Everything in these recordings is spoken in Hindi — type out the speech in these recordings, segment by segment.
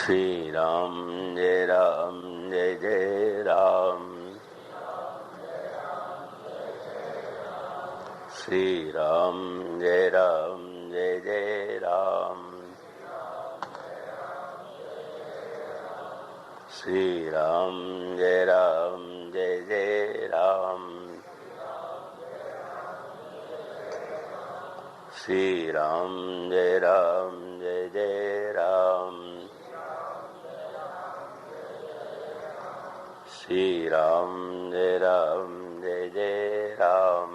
श्री राम जय जय राम। श्री राम जय जय राम। श्री राम जय जय राम। श्री राम जय जय राम। श्री राम जय जय राम।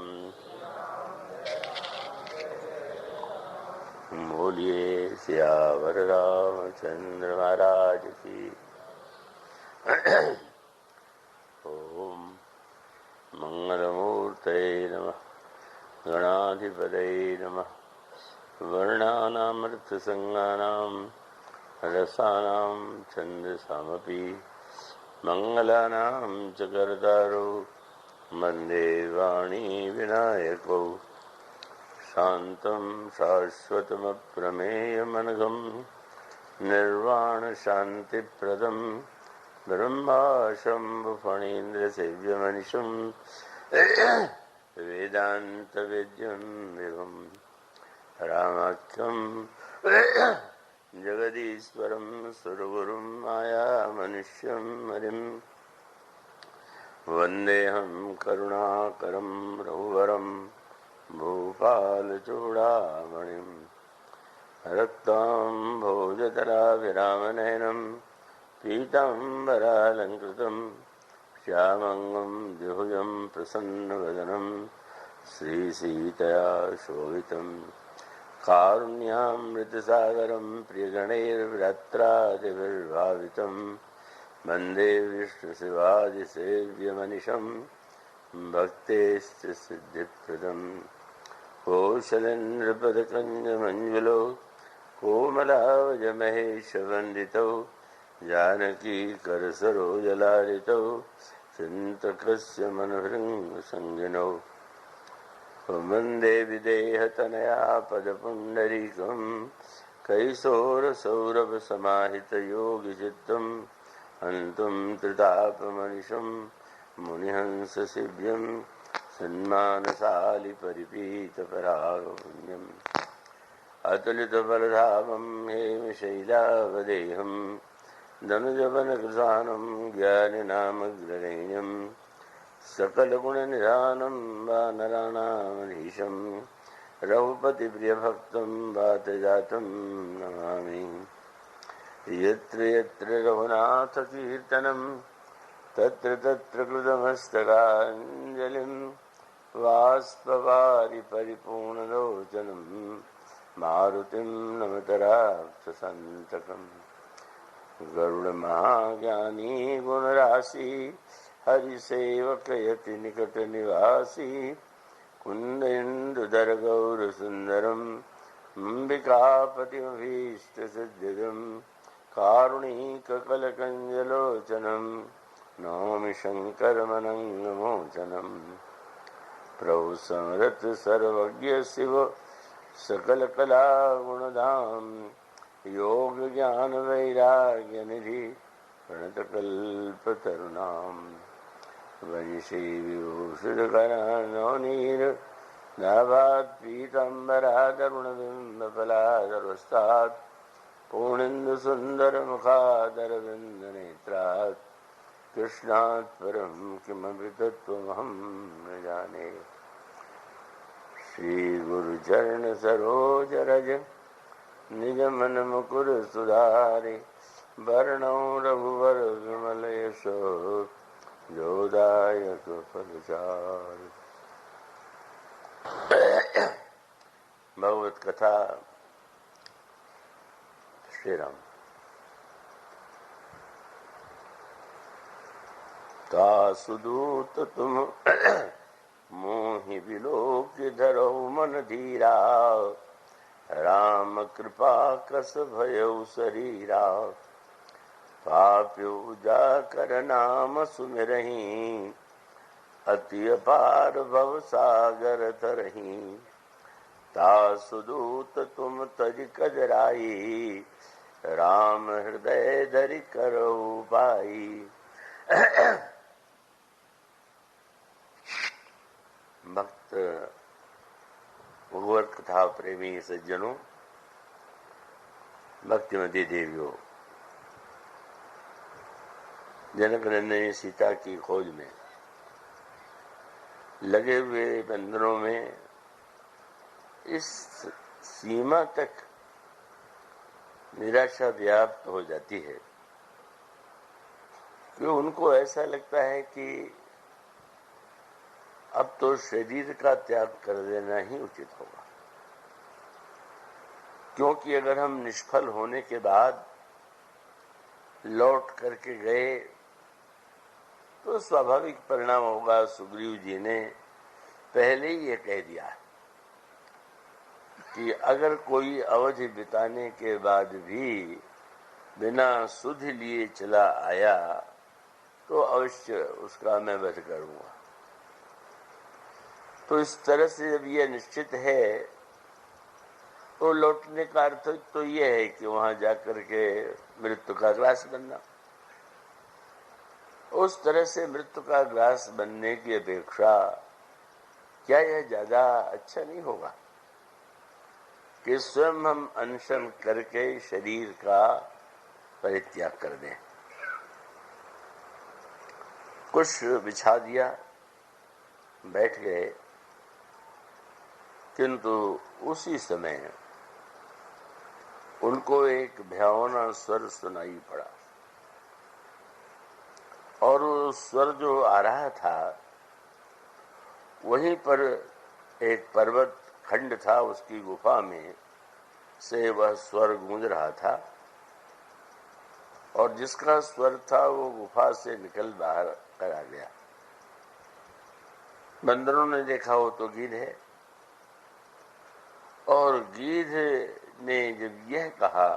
बोलिए सियावर रामचंद्र महाराज की। ओम मंगलमूर्तये नमः। गणाधिपतये नमः। वर्णानामर्थसंज्ञानां रसानां छन्दसामपि मंगलानां च कर्तारो वन्दे वाणी विनायको। शान्तं शाश्वतमप्रमेयमनघं निर्वाणशान्तिप्रदं ब्रह्माशम्भुफणीन्द्रसेव्यमनिशं वेदान्तवेद्यं विभुं रामाख्यं जगदीश्वरं सुरगुरुं मायामनुष्यं हरिं वन्देऽहं करुणाकरं रघुवरं भूपालचूडामणिं रक्ताम्भोजतराभिरामनयनं पीताम्बरालङ्कृतं श्यामङ्गं द्विभुजं प्रसन्नवदनं श्रीसीतया शोभितं कारुण्यामृतसागरं प्रियगणैर्व्रात्रादिभिर्भावितं वन्दे विष्णुशिवादिसेव्यमनिशं भक्तेस्तसिद्धिप्रदं कौशलेन्द्रपदकञ्जमञ्जुलो कोमलावजमहेशवन्दितौ जानकीकरसरोजलालितौ चिन्तकस्य मनोहृङ्गसंज्ञनौ वन्दे विदेहतनया पदपुण्डरीकं कैशोरसौरभसमाहितयोगिचित्तं हन्तुं त्रितापमनिशं मुनिहंससेव्यं सन्मानसालिपरिपीतपरागपुण्यम् अतुलितबलधामं हेमशैलावदेहं धनुजवनकृशानं ज्ञानिनामग्रगण्यं सकलगुणनिधानं वानराणामधीशं रघुपतिप्रियभक्तं वातजातं नमामि। यत्र यत्र रघुनाथकीर्तनं तत्र तत्र कृतमस्तकाञ्जलिं बाष्पवारि परिपूर्णलोचनं मारुतिं नमत राक्षसान्तकम्। गरुडमहाज्ञानी गुणराशि हरिसेवकयति निकटनिवासी कुन्देन्दुधर गौरसुन्दरम् अम्बिकापतिमभीष्टसिद्धिदं कारुणिककलकञ्जलोचनं नमामि शङ्करमनङ्गमोचनं। प्रभु संरत सर्वज्ञ शिव सकलकलागुणधाम योग ज्ञान वैराग्य निधि प्रणतकल्पतरुणां वंशी विभूषितकरानौनीर नाभात् पीताम्बरादरुणबिम्बफलादरुस्तात् पूर्णेन्दुसुन्दरमुखादरविन्दनेत्रात् कृष्णात् परं किमपि तत्त्वमहं न जाने। श्रीगुरुचरणसरोजरज निजमनमुकुर सुधारि वरणौ रघुवर विमल यशो जोदायक फलचारि। भगवत कथा श्री राम। तासुदूत तुम मोहि विलोक्य धरौ मन धीरा राम कृपा कस भयौ शरीरा। पाप्यो जाकर नाम सुमिरहि अति अपार भव सागर तरहि। तासुदूत तुम तज कजराई राम हृदय धरि करो पाई। भक्त भगवत कथा प्रेमी सज्जनों, भक्तिमती देवियों, जनक नंदनी सीता की खोज में लगे हुए बंधनों में इस सीमा तक निराशा व्याप्त हो जाती है कि उनको ऐसा लगता है कि अब तो शरीर का त्याग कर देना ही उचित होगा, क्योंकि अगर हम निष्फल होने के बाद लौट करके गए तो स्वाभाविक परिणाम होगा। सुग्रीव जी ने पहले ही ये कह दिया कि अगर कोई अवधि बिताने के बाद भी बिना सुध लिए चला आया तो अवश्य उसका मैं वध करूंगा। तो इस तरह से जब यह निश्चित है तो लौटने का अर्थ तो यह है कि वहां जाकर के मृत्यु का ग्रास बनना। उस तरह से मृत्यु का ग्रास बनने की अपेक्षा क्या यह ज्यादा अच्छा नहीं होगा कि स्वयं हम अनशन करके शरीर का परित्याग कर दें। कुछ बिछा दिया, बैठ गए, किंतु उसी समय उनको एक भयावना स्वर सुनाई पड़ा और वो स्वर जो आ रहा था वहीं पर एक पर्वत खंड था, उसकी गुफा में से वह स्वर गूंज रहा था और जिसका स्वर था वो गुफा से निकल बाहर कर आ गया। बंदरों ने देखा वो तो गीध है और गीध ने जब यह कहा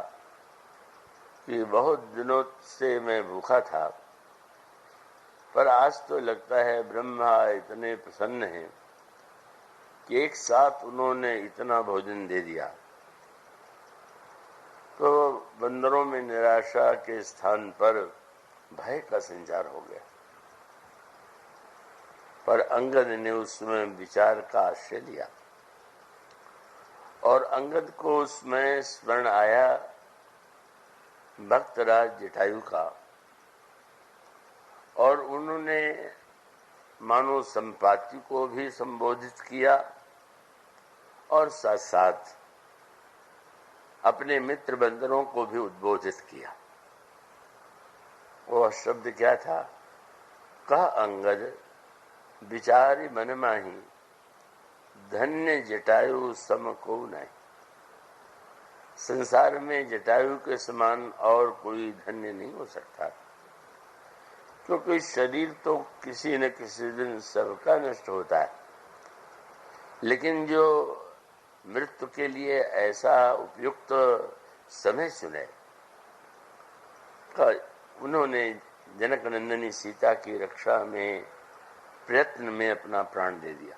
कि बहुत दिनों से मैं भूखा था पर आज तो लगता है ब्रह्मा इतने प्रसन्न हैं कि एक साथ उन्होंने इतना भोजन दे दिया, तो बंदरों में निराशा के स्थान पर भय का संचार हो गया। पर अंगद ने उसमें विचार का आश्रय लिया और अंगद को उसमें स्मरण आया भक्तराज जटायु का और उन्होंने मानो संपाति को भी संबोधित किया और साथ साथ अपने मित्र बंदरों को भी उद्बोधित किया। वह शब्द क्या था? कह अंगद विचारी मन माही, धन्य जटायु सम को नहीं। संसार में जटायु के समान और कोई धन्य नहीं हो सकता, क्योंकि शरीर तो किसी न किसी दिन सबका नष्ट होता है, लेकिन जो मृत्यु के लिए ऐसा उपयुक्त समय चुने, उन्होंने जनक नंदनी सीता की रक्षा में प्रयत्न में अपना प्राण दे दिया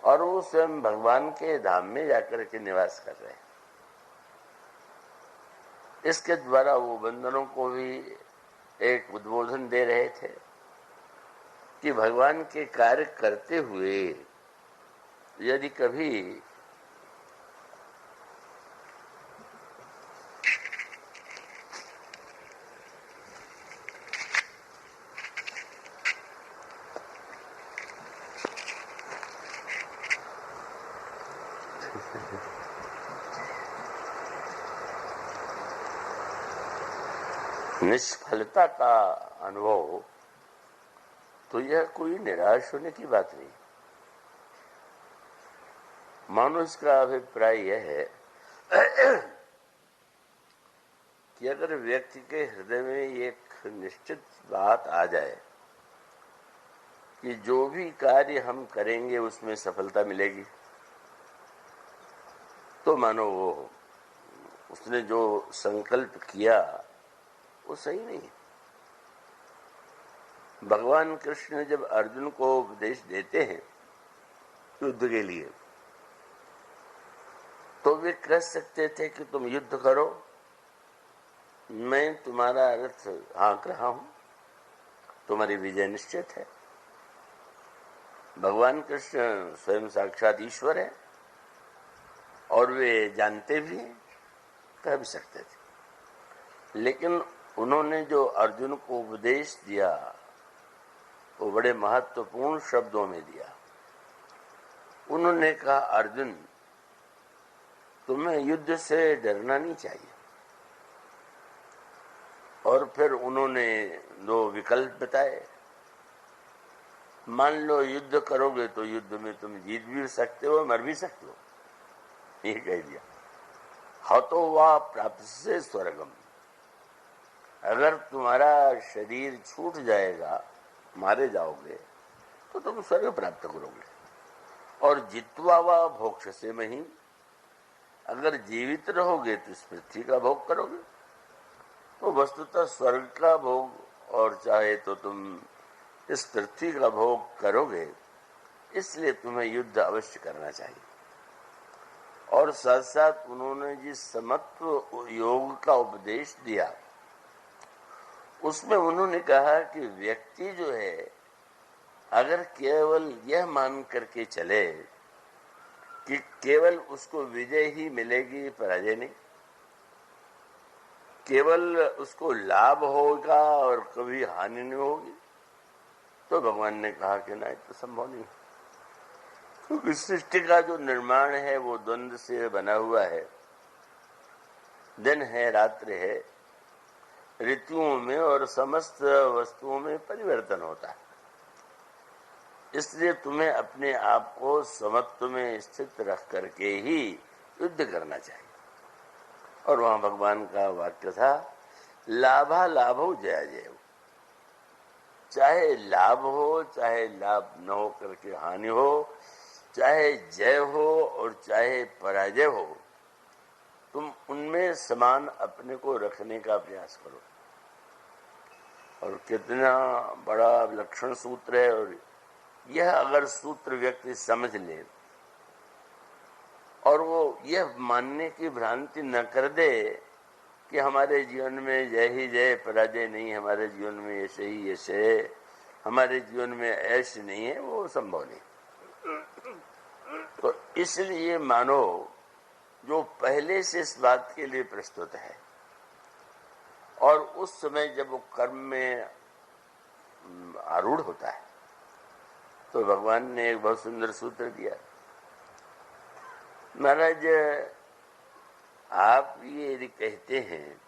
और वो स्वयं भगवान के धाम में जाकर के निवास कर रहे हैं। इसके द्वारा वो बंदरों को भी एक उद्बोधन दे रहे थे कि भगवान के कार्य करते हुए यदि कभी निष्फलता का अनुभव, तो यह कोई निराश होने की बात नहीं। मानो इसका अभिप्राय यह है कि अगर व्यक्ति के हृदय में एक निश्चित बात आ जाए कि जो भी कार्य हम करेंगे उसमें सफलता मिलेगी, तो मानो वो उसने जो संकल्प किया वो सही नहीं। भगवान कृष्ण जब अर्जुन को उपदेश देते हैं युद्ध के लिए, तो वे कह सकते थे कि तुम युद्ध करो मैं तुम्हारा अर्थ हाँक रहा हूं, तुम्हारी विजय निश्चित है। भगवान कृष्ण स्वयं साक्षात ईश्वर है और वे जानते भी हैं, कह भी सकते थे, लेकिन उन्होंने जो अर्जुन को उपदेश दिया वो बड़े महत्वपूर्ण शब्दों में दिया। उन्होंने कहा, अर्जुन तुम्हें युद्ध से डरना नहीं चाहिए। और फिर उन्होंने दो विकल्प बताए। मान लो युद्ध करोगे तो युद्ध में तुम जीत भी सकते हो, मर भी सकते हो, ये कह दिया। हतो वा प्राप्त से स्वर्गम, अगर तुम्हारा शरीर छूट जाएगा, मारे जाओगे, तो तुम स्वर्ग प्राप्त करोगे। और जित्वा वा भोक्ष से मही, अगर जीवित रहोगे तो इस पृथ्वी का भोग करोगे। तो वस्तुतः स्वर्ग का भोग और चाहे तो तुम इस पृथ्वी का भोग करोगे, इसलिए तुम्हें युद्ध अवश्य करना चाहिए। और साथ साथ उन्होंने जिस समत्व योग का उपदेश दिया, उसमें उन्होंने कहा कि व्यक्ति जो है, अगर केवल यह मान करके चले कि केवल उसको विजय ही मिलेगी, पराजय नहीं, केवल उसको लाभ होगा और कभी हानि नहीं होगी, तो भगवान ने कहा कि नहीं, तो संभव नहीं। क्योंकि सृष्टि का जो निर्माण है वो द्वंद्व से बना हुआ है। दिन है, रात्रि है, ऋतुओं में और समस्त वस्तुओं में परिवर्तन होता है। इसलिए तुम्हें अपने आप को समत्व में स्थित रख करके ही युद्ध करना चाहिए। और वहां भगवान का वाक्य था, लाभा लाभो जया जय। चाहे लाभ हो, चाहे लाभ न हो करके हानि हो, चाहे जय हो और चाहे पराजय हो, तुम उनमें समान अपने को रखने का प्रयास करो। और कितना बड़ा विलक्षण सूत्र है। और यह अगर सूत्र व्यक्ति समझ ले और वो यह मानने की भ्रांति न कर दे कि हमारे जीवन में जय ही जय, पराजय नहीं, हमारे जीवन में ऐसे ही ऐसे, हमारे जीवन में ऐश नहीं है, वो संभव नहीं। तो इसलिए मानो जो पहले से इस बात के लिए प्रस्तुत है, और उस समय जब वो कर्म में आरूढ़ होता है, तो भगवान ने एक बहुत सुंदर सूत्र दिया। महाराज, आप ये यदि कहते हैं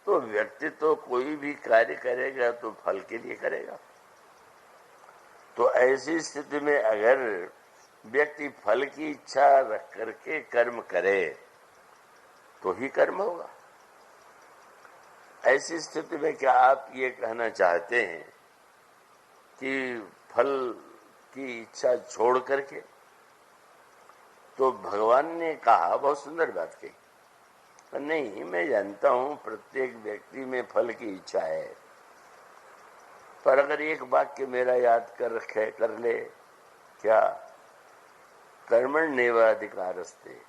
तो व्यक्ति तो कोई भी कार्य करेगा तो फल के लिए करेगा। तो ऐसी स्थिति में अगर व्यक्ति फल की इच्छा रख करके कर्म करे तो ही कर्म होगा। ऐसी स्थिति में क्या आप ये कहना चाहते हैं कि फल की इच्छा छोड़ करके? तो भगवान ने कहा, बहुत सुंदर बात कही, नहीं, मैं जानता हूं प्रत्येक व्यक्ति में फल की इच्छा है, पर अगर एक वाक्य मेरा याद कर ले, क्या? कर्मण्येवाधिकारस्ते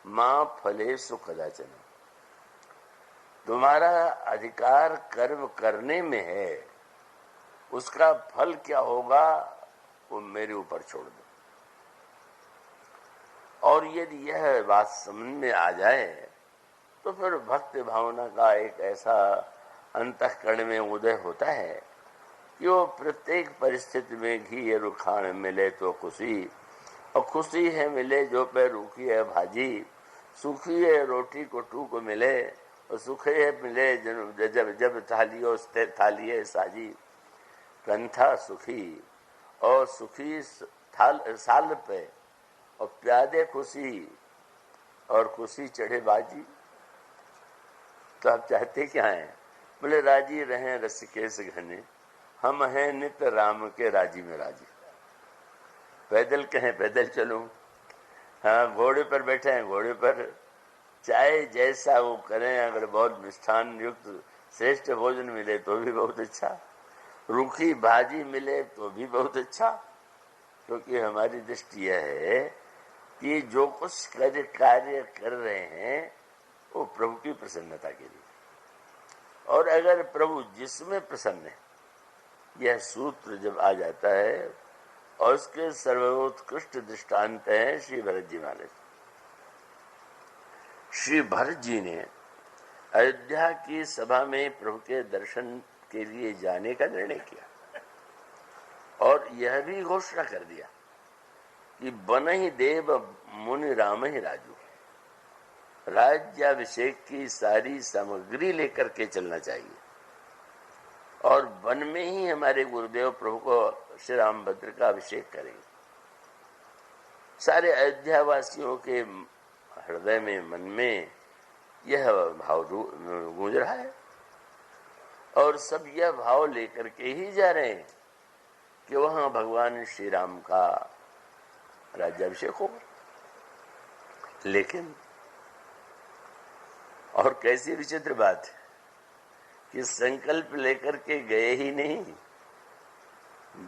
मां फलेषु कदाचन। तुम्हारा अधिकार कर्म करने में है, उसका फल क्या होगा वो मेरे ऊपर छोड़ दो। और यदि यह बात समझ में आ जाए तो फिर भक्ति भावना का एक ऐसा अंतःकरण में उदय होता है कि वो प्रत्येक परिस्थिति में घी या रुखान मिले तो खुशी, और खुशी है मिले जो पे रूखी है भाजी, सूखी है रोटी को टूक मिले, और सूखे है मिले जब जब थाली है साजी। कंथा सुखी और सुखी साल पे, और प्यादे खुशी और खुशी चढ़े बाजी। तो आप चाहते क्या हैं? बोले राजी रहें रसिकेश घने, हम हैं नित राम के राजी में राजी। पैदल कहें पैदल चलूं, हाँ घोड़े पर बैठे हैं घोड़े पर, चाहे जैसा वो करें, अगर बहुत मिष्ठान युक्त श्रेष्ठ भोजन मिले तो भी बहुत अच्छा, रूखी भाजी मिले तो भी बहुत अच्छा। क्योंकि हमारी दृष्टि यह है कि जो कुछ कार्य कर रहे हैं वो प्रभु की प्रसन्नता के लिए। और अगर प्रभु जिसमें प्रसन्न है, यह सूत्र जब आ जाता है, और उसके सर्वोत्कृष्ट दृष्टांत है श्री भरत जी महाराज। श्री भरत जी ने अयोध्या की सभा में प्रभु के दर्शन के लिए जाने का निर्णय किया और यह भी घोषणा कर दिया कि बन ही देव मुनि राम ही राजू, राज्याभिषेक की सारी सामग्री लेकर के चलना चाहिए और वन में ही हमारे गुरुदेव प्रभु को श्री रामभद्र का अभिषेक करेंगे। सारे अयोध्या वासियों के हृदय में, मन में यह भाव गूंज रहा है और सब यह भाव लेकर के ही जा रहे हैं कि वहां भगवान श्री राम का राज्याभिषेक होगा। लेकिन और कैसी विचित्र बात है कि संकल्प लेकर के गए ही नहीं,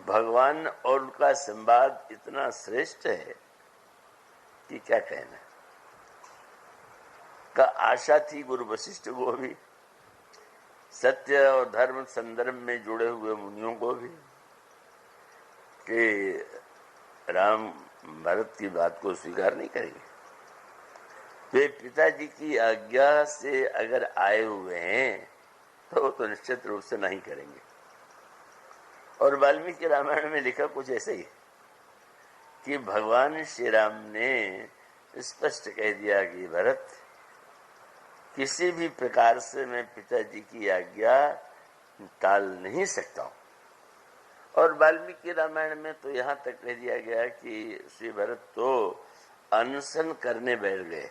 भगवान और उनका संवाद इतना श्रेष्ठ है कि क्या कहना। का आशा थी गुरु वशिष्ठ को भी, सत्य और धर्म संदर्भ में जुड़े हुए मुनियों को भी, कि राम भरत की बात को स्वीकार नहीं करेंगे। वे पिताजी की आज्ञा से अगर आए हुए हैं तो निश्चित रूप से नहीं करेंगे। और वाल्मीकि रामायण में लिखा कुछ ऐसे ही कि भगवान श्री राम ने स्पष्ट कह दिया कि भरत, किसी भी प्रकार से मैं पिताजी की आज्ञा टाल नहीं सकता हूं। और वाल्मीकि रामायण में तो यहाँ तक कह दिया गया कि श्री भरत तो अनशन करने बैठ गए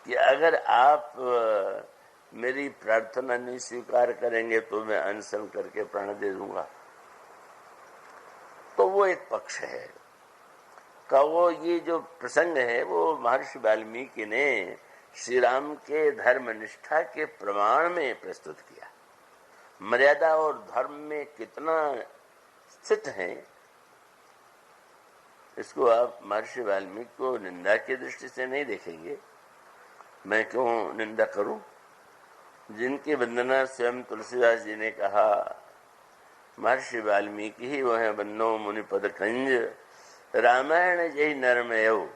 कि अगर आप मेरी प्रार्थना नहीं स्वीकार करेंगे तो मैं अनशन करके प्राण दे दूंगा। तो वो एक पक्ष है का, वो ये जो प्रसंग है वो महर्षि वाल्मीकि ने श्री राम के धर्म निष्ठा के प्रमाण में प्रस्तुत किया। मर्यादा और धर्म में कितना स्थित है, इसको आप महर्षि वाल्मीकि को निंदा की दृष्टि से नहीं देखेंगे। मैं क्यों निंदा करूं? जिनकी वंदना स्वयं तुलसीदास जी ने कहा, महर्षि वाल्मीकि ही वह बन्नो मुनि पद कंज, रामायण जय नरमयो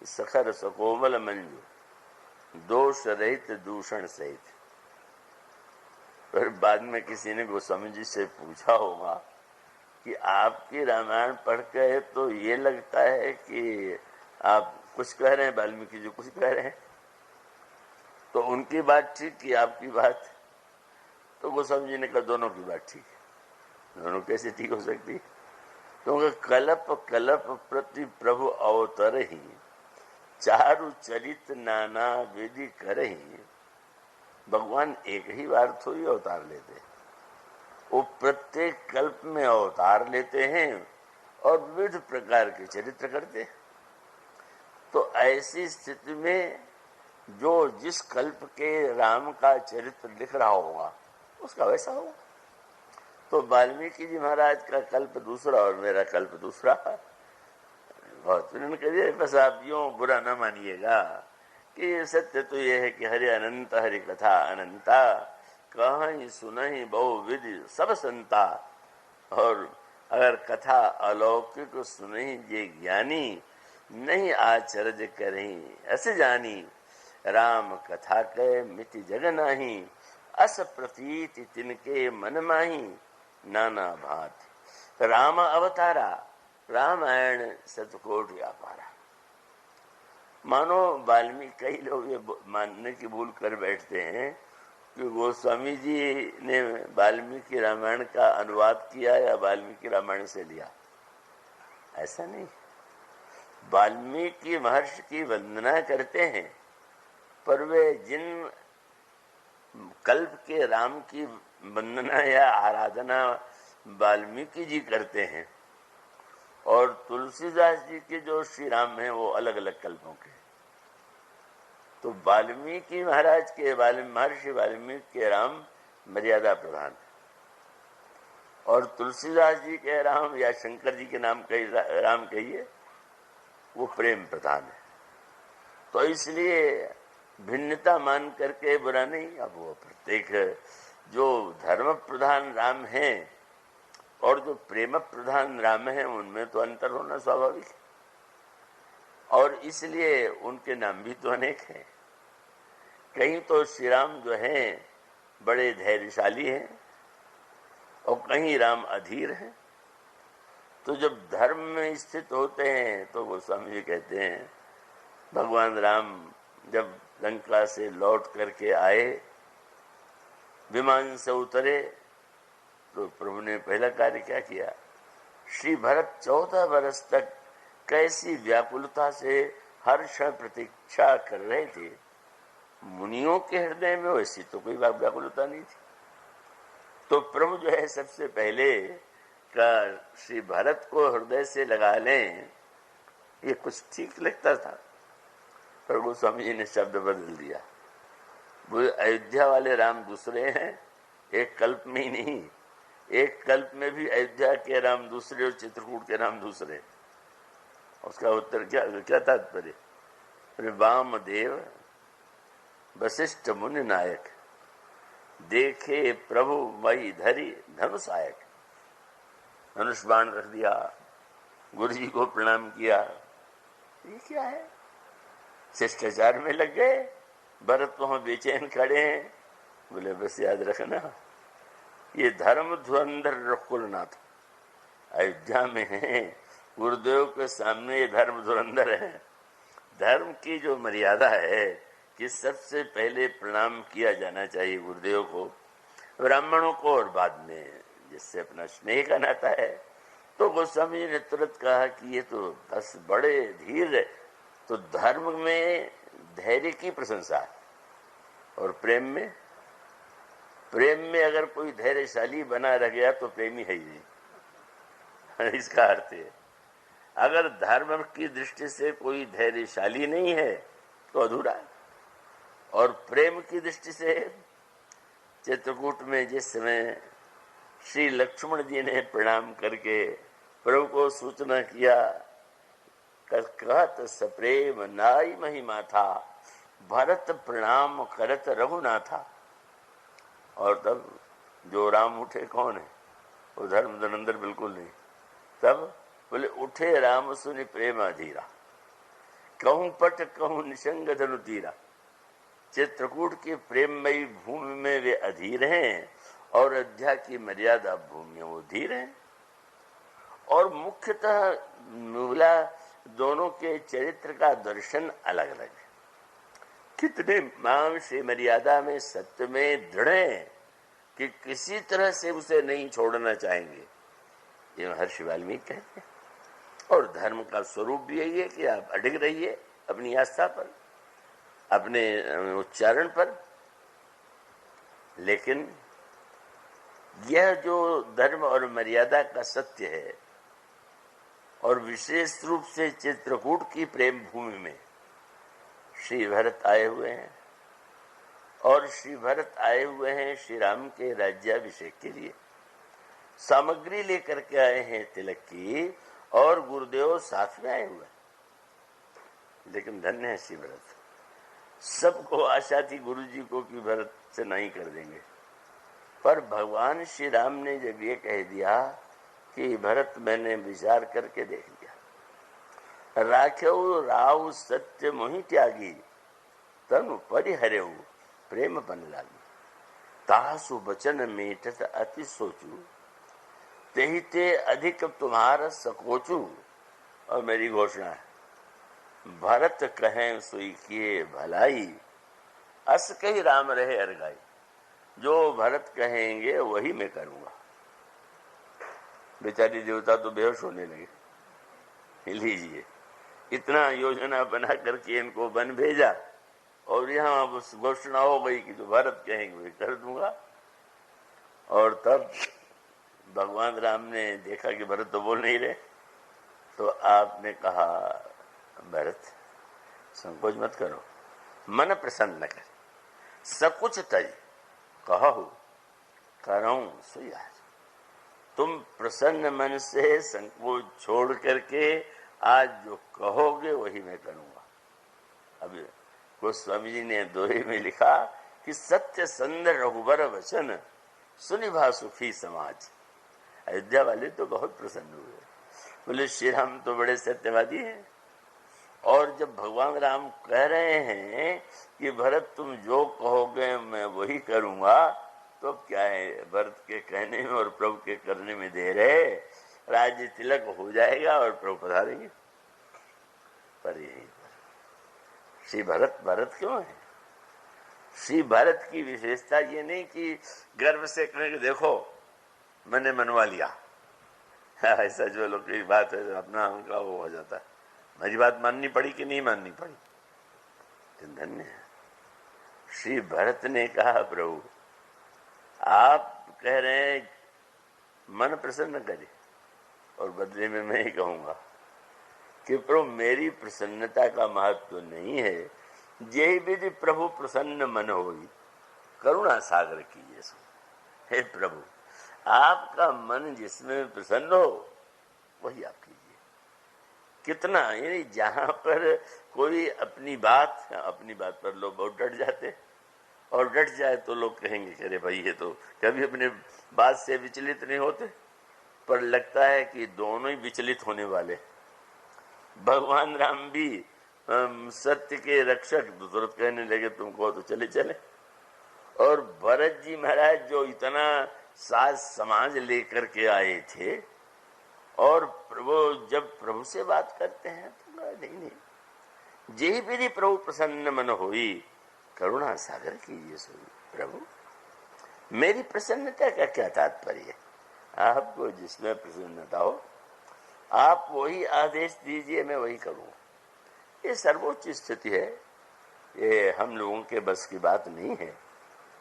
सखर सकोमल मंजू, दोष रहित दूषण सहित। फिर बाद में किसी ने गोस्वामी जी से पूछा होगा कि आपकी रामायण पढ़ के तो ये लगता है कि आप कुछ कह रहे हैं, वाल्मीकि जी कुछ कह रहे हैं, तो उनकी बात ठीक कि आपकी बात? तो गोस्वामी जी ने कहा दोनों की बात ठीक है। दोनों कैसे ठीक हो सकती? क्योंकि कलप कलप प्रति प्रभु अवतर ही, चारु चरित नाना विधि करही। भगवान एक ही बार थोड़ी अवतार लेते, वो प्रत्येक कल्प में अवतार लेते हैं और विविध प्रकार के चरित्र करते हैं। तो ऐसी स्थिति में जो जिस कल्प के राम का चरित्र लिख रहा होगा उसका वैसा होगा। तो वाल्मीकि जी महाराज का कल्प दूसरा और मेरा कल्प दूसरा। बहुत उन्होंने कह दिया बस आप यूं बुरा न मानिएगा कि सत्य तो यह है कि हरि अनंत हरि कथा अनंता, कहीं सुनहि बहु विधि सब संता। और अगर कथा अलौकिक सुनहि जे ज्ञानी, नहीं आचर्य करही ऐसे जानी। राम कथा के मिति जग नाही, अस प्रतीत तिनके मन माही। नाना भांति राम अवतारा, रामायण सतकोट व्यापारा। मानो वाल्मीकि, कई लोग ये मानने की भूल कर बैठते हैं कि गोस्वामी जी ने वाल्मीकि रामायण का अनुवाद किया या वाल्मीकि रामायण से लिया। ऐसा नहीं। वाल्मीकि महर्षि की वंदना करते हैं, पर वे जिन कल्प के राम की वंदना या आराधना वाल्मीकि जी करते हैं और तुलसीदास जी के जो श्री राम हैं वो अलग अलग कल्पों के। तो वाल्मीकि महाराज के महर्षि वाल्मीकि के राम मर्यादा प्रधान है और तुलसीदास जी के राम या शंकर जी के नाम राम कहिए वो प्रेम प्रधान है। तो इसलिए भिन्नता मान करके बुरा नहीं। अब वो प्रत्येक जो धर्म प्रधान राम है और जो प्रेम प्रधान राम है, उनमें तो अंतर होना स्वाभाविक है, और इसलिए उनके नाम भी तो अनेक हैं। कहीं तो श्री राम जो हैं बड़े धैर्यशाली हैं और कहीं राम अधीर हैं। तो जब धर्म में स्थित होते हैं तो गोस्वामी जी कहते हैं, भगवान राम जब लंका से लौट करके आए, विमान से उतरे, तो प्रभु ने पहला कार्य क्या किया? श्री भरत 14 वर्ष तक कैसी व्याकुलता से हर क्षण प्रतीक्षा कर रहे थे, मुनियों के हृदय में वैसी तो कोई व्याकुलता नहीं थी। तो प्रभु जो है सबसे पहले का श्री भरत को हृदय से लगा लें, ये कुछ ठीक लगता था, पर गोस्वामी जी ने शब्द बदल दिया। वो अयोध्या वाले राम दूसरे हैं, एक कल्प में ही नहीं, एक कल्प में भी अयोध्या के राम दूसरे और चित्रकूट के राम दूसरे। उसका उत्तर क्या तात्पर्य? वामदेव वशिष्ठ मुनि नायक, देखे प्रभु मई धरी धनुषायक। धनुष बाण रख दिया, गुरु जी को प्रणाम किया, ये क्या है? शिष्टाचार में लग गए। भरत वहां बेचैन खड़े हैं, बोले बस याद रखना, ये धर्म धुरंधर रघुकुलनाथ अयोध्या में है, गुरुदेव के सामने ये धर्म धुरंधर है। धर्म की जो मर्यादा है कि सबसे पहले प्रणाम किया जाना चाहिए गुरुदेव को, ब्राह्मणों को, और बाद में जिससे अपना स्नेह का नाता है। तो गोस्वामी जी ने तुरंत कहा कि ये तो बस बड़े धीर है। तो धर्म में धैर्य की प्रशंसा है, और प्रेम में अगर कोई धैर्यशाली बना रह गया तो प्रेमी है ही नहीं। इसका अर्थ है, अगर धर्म की दृष्टि से कोई धैर्यशाली नहीं है तो अधूरा है। और प्रेम की दृष्टि से चित्रकूट में जिस समय श्री लक्ष्मण जी ने प्रणाम करके प्रभु को सूचना किया, कहत सप्रेम नाई महिमा था, भरत प्रणाम करत रघुनाथा। और तब जो राम उठे कौन है? वो धर्म धनंदर बिल्कुल नहीं। तब बोले, उठे राम सुनि प्रेम अधीरा, कहूं पट कहूं निशंग धनु तीरा। चित्रकूट की प्रेममयी भूमि में वे अधीर हैं, और अयोध्या की मर्यादा भूमि में वो धीर हैं। और मुख्यतः मूला दोनों के चरित्र का दर्शन अलग अलग है। कितने माम से मर्यादा में, सत्य में दृढ़ हैं कि किसी तरह से उसे नहीं छोड़ना चाहेंगे, ये महर्षि वाल्मीकि कहते हैं। और धर्म का स्वरूप भी यही है कि आप अडिग रहिए अपनी आस्था पर, अपने उच्चारण पर। लेकिन यह जो धर्म और मर्यादा का सत्य है, और विशेष रूप से चित्रकूट की प्रेम भूमि में श्री भरत आए हुए हैं, और श्री भरत आए हुए हैं श्री राम के राज्याभिषेक के लिए। सामग्री लेकर के आए हैं तिलक की, और गुरुदेव साथ में आए हुए। लेकिन धन्य है श्री भरत, सबको आशा थी गुरु जी को कि भरत से नहीं कर देंगे, पर भगवान श्री राम ने जब ये कह दिया कि भरत मैंने विचार करके देख लिया, राख्यऊ राव सत्य मोहि त्यागी, तनु परिहरेऊ प्रेम बन लागी। तासु बचन मेटत अति सोचू, तेहि ते अधिक तुम्हारा सकोचू। और मेरी घोषणा है, भरत कहें सुई किए भलाई, अस कही राम रहे अरगाई। जो भरत कहेंगे वही मैं करूंगा। बेचारी देवता तो बेहोश होने लगे। लीजिए, इतना योजना बना करके इनको वन भेजा, और यहाँ घोषणा हो गई कि जो भरत कहेंगे वही कर दूंगा। और तब भगवान राम ने देखा कि भरत तो बोल नहीं रहे, तो आपने कहा, भरत संकोच मत करो, मन प्रसन्न कर, सकुच तज कहु करऊं सुयार। तुम प्रसन्न मन से संकोच छोड़ करके आज जो कहोगे वही मैं करूंगा। अब गोस्वामी जी ने दोहे में लिखा कि सत्य सुंदर रघुबर वचन सुनिभा सुखी समाज। अयोध्या वाले तो बहुत प्रसन्न हुए, बोले श्री राम तो बड़े सत्यवादी हैं। और जब भगवान राम कह रहे हैं कि भरत तुम जो कहोगे मैं वही करूंगा, तो क्या है, भरत के कहने में और प्रभु के करने में देर है, राज्य तिलक हो जाएगा और प्रभु पधारेंगे। पर यही श्री भरत भरत क्यों है? श्री भरत की विशेषता ये नहीं कि गर्व से कहेंगे देखो मैंने मनवा लिया। ऐसा जो लोग की बात है अपना उनका वो हो जाता है, मेरी बात माननी पड़ी कि नहीं माननी पड़ी। तो धन्य है श्री भरत ने कहा प्रभु आप कह रहे हैं मन प्रसन्न करे, और बदले में मैं ही कहूंगा कि प्रभु मेरी प्रसन्नता का महत्व तो नहीं है, यही विधि प्रभु प्रसन्न मन होई करुणा सागर कीजिए। हे प्रभु आपका मन जिसमें प्रसन्न हो वही आप कीजिए। कितना, यानी जहां पर कोई अपनी बात पर लोग बहुत डट जाते, और डट जाए तो लोग कहेंगे कि अरे भाई ये तो कभी अपने बात से विचलित नहीं होते, पर लगता है कि दोनों ही विचलित होने वाले। भगवान राम भी सत्य के रक्षक, तुरंत कहने लगे तुमको तो चले चले। और भरत जी महाराज जो इतना साज समाज लेकर के आए थे, और प्रभु जब प्रभु से बात करते हैं तो नहीं, जेहि विधि प्रभु प्रसन्न मन होई करुणा सागर कीजिए सोई। प्रभु मेरी प्रसन्नता का क्या तात्पर्य है? आपको जिसमें प्रसन्नता हो आप वही आदेश दीजिए, मैं वही करूँ। ये सर्वोच्च स्थिति है, ये हम लोगों के बस की बात नहीं है।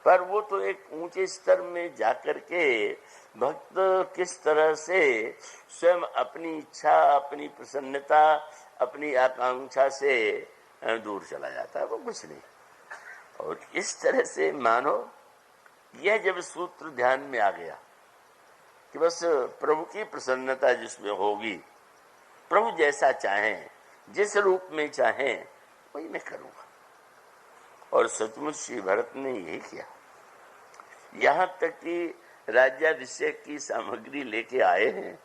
पर वो तो एक ऊंचे स्तर में जाकर के भक्त किस तरह से स्वयं अपनी इच्छा, अपनी प्रसन्नता, अपनी आकांक्षा से दूर चला जाता है, वो कुछ नहीं। और इस तरह से मानो यह जब सूत्र ध्यान में आ गया कि बस प्रभु की प्रसन्नता जिसमें होगी, प्रभु जैसा चाहें, जिस रूप में चाहें वही मैं करूंगा। और सचमुच श्री भरत ने यही किया। यहां तक कि राज्याभिषेक की सामग्री लेके आए हैं।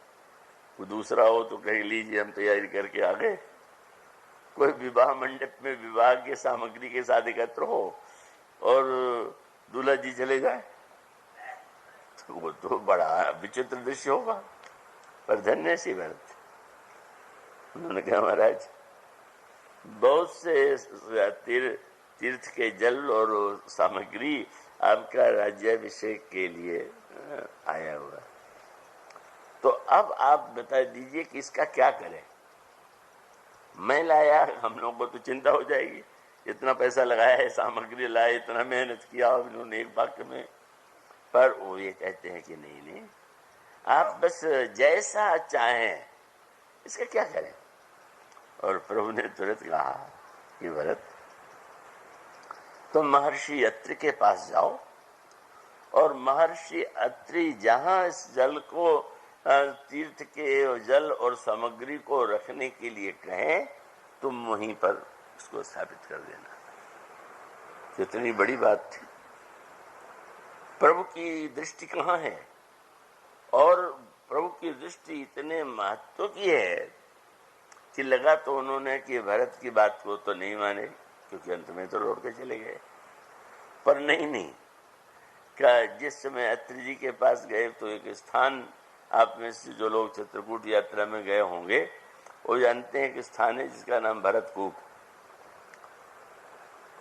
कोई दूसरा हो तो कह लीजिए हम तैयारी करके आ गए, कोई विवाह मंडप में विवाह के सामग्री के साथ एकत्र हो और दूल्हा जी चले जाए तो वो तो बड़ा विचित्र दृश्य होगा। पर धन्य श्री भरत, उन्होंने कहा महाराज बहुत से तीर्थ के जल और सामग्री आपका राज्याभिषेक के लिए आया हुआ, तो अब आप बता दीजिए कि इसका क्या करें। मैं लाया, हम लोगों को तो चिंता हो जाएगी, इतना पैसा लगाया है, सामग्री लाए, इतना मेहनत किया उन्होंने एक वाक्य में। पर वो ये कहते हैं कि नहीं, आप बस जैसा चाहें, इसका क्या करें। और प्रभु ने तुरंत कहा कि भरत तुम महर्षि अत्रि के पास जाओ, और महर्षि अत्रि जहां इस जल को तीर्थ के जल और सामग्री को रखने के लिए कहें, तुम वहीं पर इसको स्थापित कर देना। कितनी बड़ी बात थी। प्रभु की दृष्टि कहाँ है, और प्रभु की दृष्टि इतने महत्व की है कि लगा तो उन्होंने कि भरत की बात को तो नहीं माने, क्योंकि अंत में तो लौट के चले गए। पर नहीं, क्या जिस समय अत्रि जी के पास गए तो एक स्थान, आप में से जो लोग चित्रकूट यात्रा में गए होंगे वो जानते हैं कि स्थान है जिसका नाम भरतकूप।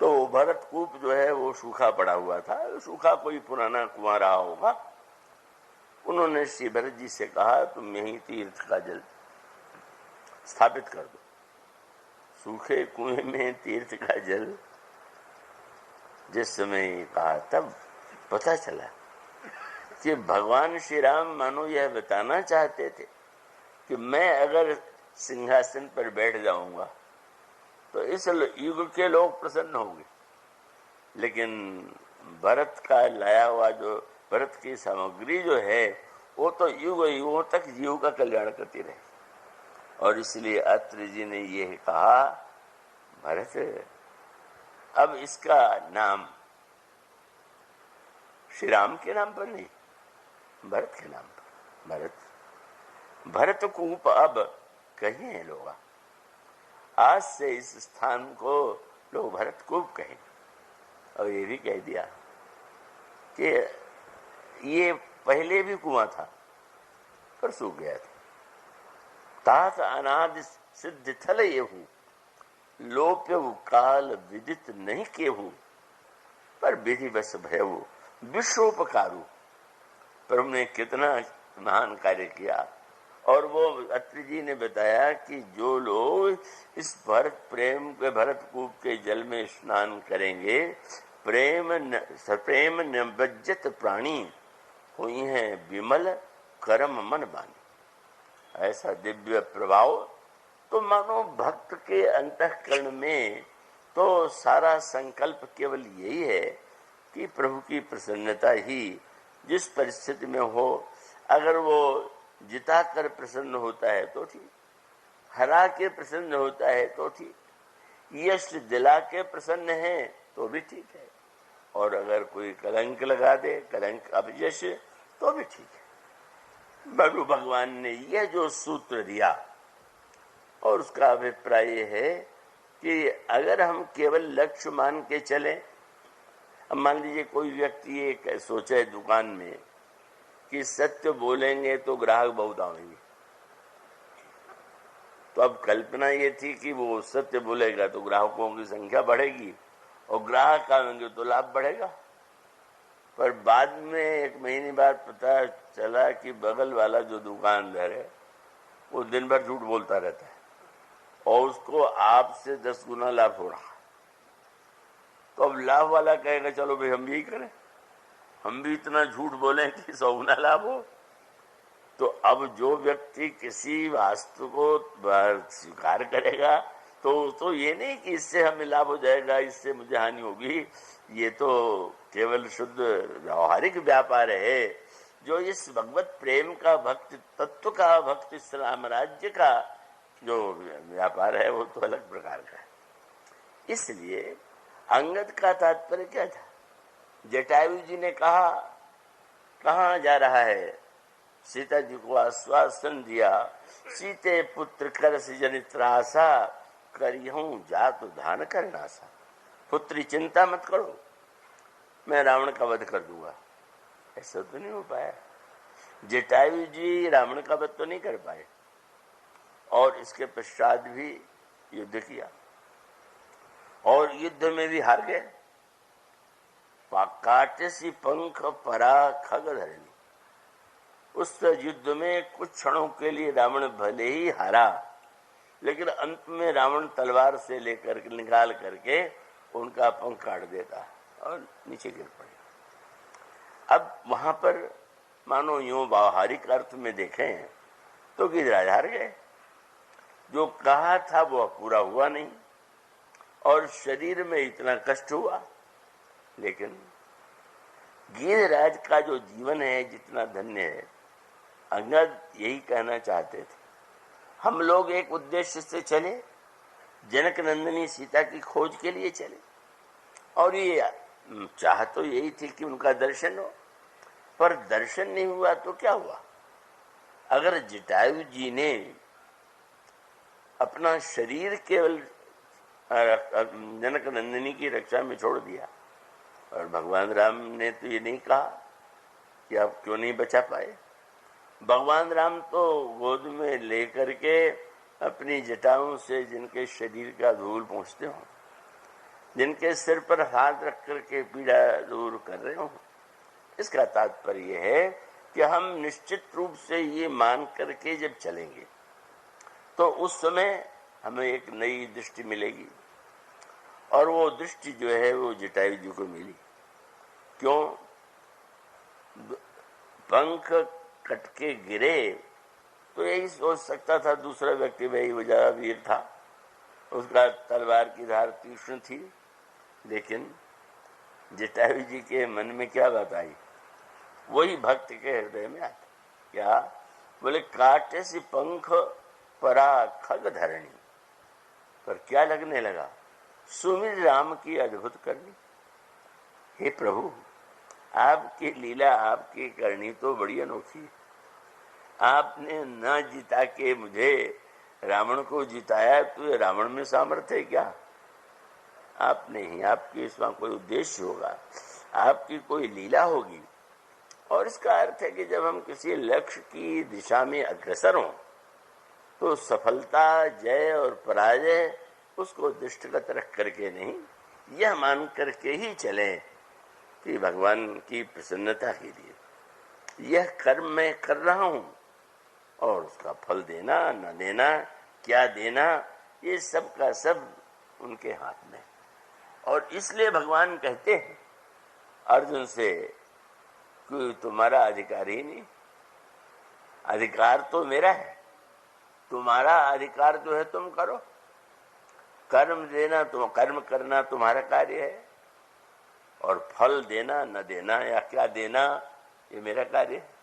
तो भरतकूप जो है वो सूखा पड़ा हुआ था, सूखा कोई पुराना कुआं रहा होगा। उन्होंने श्री भरत जी से कहा तुम यहीं तीर्थ का जल स्थापित कर दो। सूखे कुएं में तीर्थ का जल जिस समय कहा, तब पता चला कि भगवान श्री राम मानो यह बताना चाहते थे कि मैं अगर सिंहासन पर बैठ जाऊंगा तो इस युग के लोग प्रसन्न होंगे, लेकिन भरत का लाया हुआ जो भरत की सामग्री जो है वो तो युग युगों तक जीव का कल्याण करती रहे। और इसलिए अत्रि जी ने यह कहा, भरत अब इसका नाम श्री राम के नाम पर नहीं, भरत के नाम पर। भरत कूप अब कहे हैं लोग, आज से इस स्थान को लोग भरत कूप कहें। और ये भी कह दिया कि ये पहले भी कुआं था पर सूख गया था। तात अनादि सिद्ध थल येहू, लोप्यव काल विदित नहीं केहू, पर विधि बस भयऊ विश्वोपकारू। प्रभु ने कितना महान कार्य किया। और वो अत्रि जी ने बताया कि जो लोग इस भरत कूप के जल में स्नान करेंगे, प्रेम निबज्जत प्राणी हुई हैं विमल कर्म मन बानी। ऐसा दिव्य प्रभाव तो मानो भक्त के अंतःकरण में तो सारा संकल्प केवल यही है कि प्रभु की प्रसन्नता ही जिस परिस्थिति में हो, अगर वो जिता कर प्रसन्न होता है तो ठीक, हरा के प्रसन्न होता है तो ठीक, यश दिला के प्रसन्न है तो भी ठीक है, और अगर कोई कलंक लगा दे, कलंक अपयश, तो भी ठीक है। बलु भगवान ने यह जो सूत्र दिया और उसका अभिप्राय है कि अगर हम केवल लक्ष्य मान के चलें, अब मान लीजिए कोई व्यक्ति एक सोचे दुकान में कि सत्य बोलेंगे तो ग्राहक बहुत आएंगे, तो अब कल्पना ये थी कि वो सत्य बोलेगा तो ग्राहकों की संख्या बढ़ेगी और ग्राहक आएंगे तो लाभ बढ़ेगा। पर बाद में एक महीने बाद पता चला कि बगल वाला जो दुकानदार है वो दिन भर झूठ बोलता रहता है और उसको आपसे 10 गुना लाभ हो रहा है। तो अब लाभ वाला कहेगा चलो भाई हम भी यही करें, हम भी इतना झूठ बोले कि 100 गुना लाभ हो। तो अब जो व्यक्ति किसी वास्तु को स्वीकार करेगा तो ये नहीं कि इससे हमें लाभ हो जाएगा, इससे मुझे हानि होगी, ये तो केवल शुद्ध व्यवहारिक व्यापार है। जो इस भगवत प्रेम का, भक्ति तत्व का, भक्ति साम्राज्य का जो व्यापार है वो तो अलग प्रकार का है। इसलिए अंगद का तात्पर्य क्या था? जटायु जी ने कहा कहाँ जा रहा है, सीता जी को आश्वासन दिया, सीते पुत्र कर जनित त्रासा, करिहूं जात धान करनासा। पुत्री चिंता मत करो, मैं रावण का वध कर दूंगा। ऐसा तो नहीं हो पाया। जटायु जी रावण का वध तो नहीं कर पाए और इसके पश्चात भी युद्ध किया और युद्ध में भी हार गए। काटेसी पंख परा खग धरनी। उस युद्ध में कुछ क्षणों के लिए रावण भले ही हारा, लेकिन अंत में रावण तलवार से लेकर निकाल करके उनका पंख काट देता और नीचे गिर पड़े। अब वहां पर मानो यूं व्यवहारिक अर्थ में देखें तो गिरिराज हार गए। जो कहा था वो पूरा हुआ नहीं और शरीर में इतना कष्ट हुआ। लेकिन गिरिराज का जो जीवन है जितना धन्य है, अंगद यही कहना चाहते थे। हम लोग एक उद्देश्य से चले, जनक नंदिनी सीता की खोज के लिए चले और ये चाह तो यही थी कि उनका दर्शन हो, पर दर्शन नहीं हुआ तो क्या हुआ? अगर जटायु जी ने अपना शरीर केवल जनक नंदिनी की रक्षा में छोड़ दिया और भगवान राम ने तो ये नहीं कहा कि आप क्यों नहीं बचा पाए। भगवान राम तो गोद में लेकर के अपनी जटाओं से जिनके शरीर का धूल पहुँचते हो, जिनके सिर पर हाथ रख करके पीड़ा दूर कर रहे हो। इसका तात्पर्य है कि हम निश्चित रूप से ये मान करके जब चलेंगे तो उस समय हमें एक नई दृष्टि मिलेगी और वो दृष्टि जो है वो जटायु जी को मिली। क्यों? पंख कटके गिरे तो यही सोच सकता था दूसरा व्यक्ति, भाई वो ज्यादा वीर था, उसका तलवार की धार तीक्ष्ण थी। लेकिन जटायु जी के मन में क्या बात आई? वही भक्त के हृदय में आता। क्या बोले? काटे सी पंख परा खग धरणी। पर क्या लगने लगा? सुमिर राम की अद्भुत करनी। हे प्रभु, आपकी लीला, आपकी करनी तो बड़ी अनोखी है। आपने न जिता के मुझे रावण को जिताया, तो ये रावण में सामर्थ्य है क्या? आप नहीं, आपके इसमें कोई उद्देश्य होगा, आपकी कोई लीला होगी। और इसका अर्थ है कि जब हम किसी लक्ष्य की दिशा में अग्रसर हों तो सफलता, जय और पराजय उसको दृष्टिगत रख करके नहीं, यह मान करके ही चलें कि भगवान की प्रसन्नता के लिए यह कर्म मैं कर रहा हूं, और उसका फल देना न देना, क्या देना, ये सब का सब उनके हाथ में। और इसलिए भगवान कहते हैं अर्जुन से कि तुम्हारा अधिकार ही नहीं, अधिकार तो मेरा है, तुम्हारा अधिकार जो है तुम करो। कर्म देना, तुम कर्म करना तुम्हारा कार्य है, और फल देना न देना या क्या देना ये मेरा कार्य है।